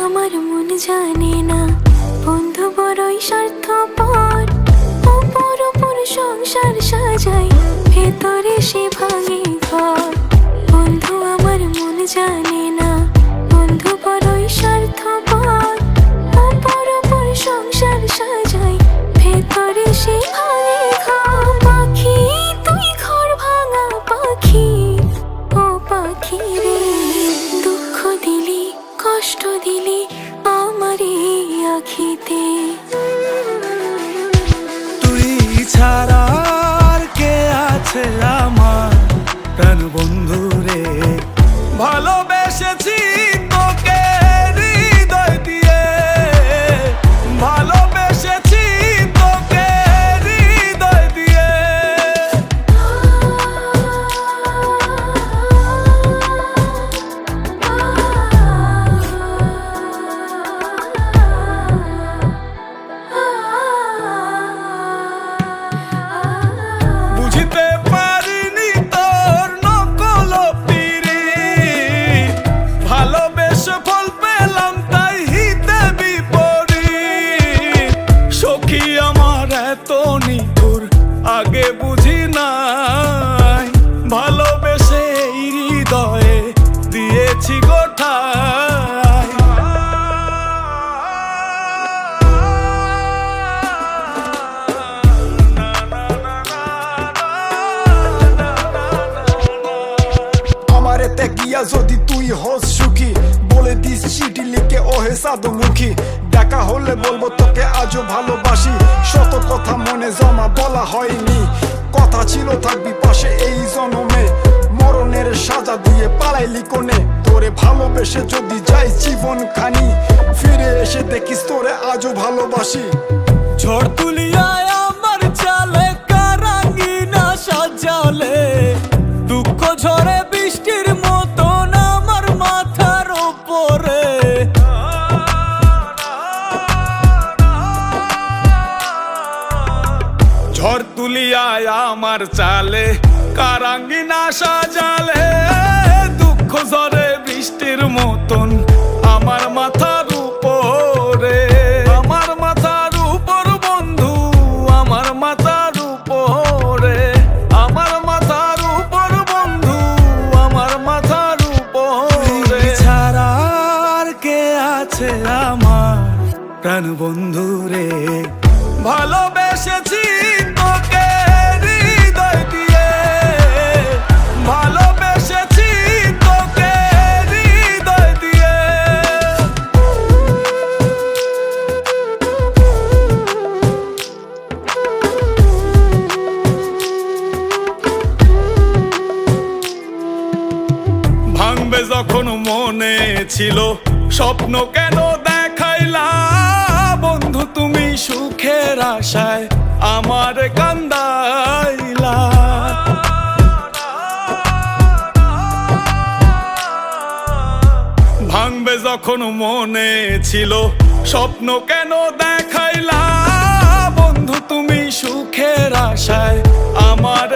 আমার মন জানে না, বন্ধু বড়ই স্বার্থপর। উপর উপর সংসার সাজাই, ভেতরে সে ভাঙে ঘর। বন্ধু আমার মন জানে না, বন্ধু বড়ই স্বার্থপর। উপর উপর সংসার সাজাই, ভেতরে সে ভাঙে ঘর। পাখি তুই ঘর ভাঙা পাখি, ও পাখি রে, দুঃখ দিলি কষ্ট দিলি আমার এই আখিতে। তুই ছাড়া আর কে আছে আমার প্রাণ বন্ধু রে। ভালোবেসেছি তোকে হৃদয় দিয়ে, ভালোবেসেছি তোকে হৃদয় দিয়ে। বুঝিতে পারিনি তোর নকল পিরিত, ভালোবেসে ফল পেলাম তাই হিতে বিপরীত। সখী আমার এত নিঠুর আগে বুঝি নাই, ভালোবেসে এই হৃদয়ে দিয়েছি গোঠায়। আমার এতে গিয়া যদি তুই হস সুখী, বলে দিস চিঠি লিখে ওহে সাধুমুখী। দেখা হলে বলবো তোকে আজও ভালোবাসি, শত কথা মনে জমা বলা হয়নি। কথা ছিল থাকবি পাশে এই জনমে, মরণের সাজা দিয়ে পালাইলি কোনে। তোরে ভালোবেসে যদি যাই জীবন খানি, ফিরে এসে দেখিস তোরে আজও ভালোবাসি। ঝড় তুলিয়ায় আমার চালে কারাঙ্গিনা সাজালে, দুঃখ ঝরে বৃষ্টির মতন আমার মাথার ওপরে। ঝড় তুলিয়ায় আমার চালে কারাঙ্গিনা সাজালে, দুঃখ ঝরে বৃষ্টির মতন আমার মাথার উপরে। আমার মাথার উপর বন্ধু, আমার মাথার উপরে। আমার মাথার উপর বন্ধু, আমার মাথার উপরে। ছাড়া আর কে আছে আমার প্রাণ বন্ধু রে। ভালোবেসেছি তোকে হৃদয় দিয়ে, ভালোবেসেছি তোকে হৃদয় দিয়ে। ভাঙবে যখন মনে ছিল স্বপ্ন কেন দেখাইলা, বন্ধু তুমি সুখের আশায় আমার কান্দাইলা। ভাঙবে যখন মনে ছিল স্বপ্ন কেন দেখাইলা, বন্ধু তুমি সুখের আশায় আমার